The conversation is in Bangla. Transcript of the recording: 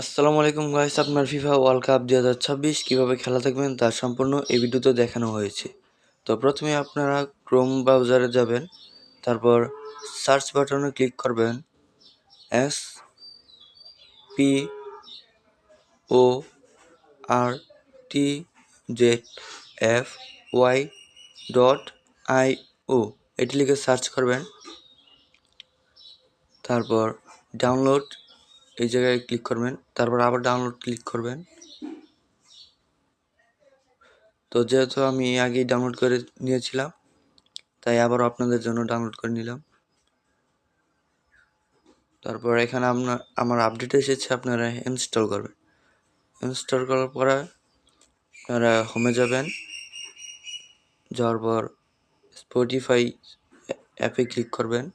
আসসালামু আলাইকুম গাইস, আপনার ফিফা ওয়ার্ল্ড কাপ 2026 কিভাবে খেলা দেখবেন তার সম্পূর্ণ এই ভিডিওতে দেখানো হয়েছে। তো প্রথমে আপনারা ক্রোম ব্রাউজারে যাবেন, তারপর সার্চ বাটনে ক্লিক করবেন SPORTZFY.IO এটি লিখে সার্চ করবেন। তারপর ডাউনলোড এই জায়গায় ক্লিক করবেন, তারপর আবার ডাউনলোড ক্লিক করবেন। তো যেহেতু আমি আগেই ডাউনলোড করে নিয়েছিলাম, তাই আবারও আপনাদের জন্য ডাউনলোড করে নিলাম। তারপর এখানে আমার আপডেট এসেছে, আপনারা ইনস্টল করবেন। ইনস্টল করার পরে আপনারা হোমে যাবেন, যাওয়ার পর স্পটিফাই অ্যাপে ক্লিক করবেন।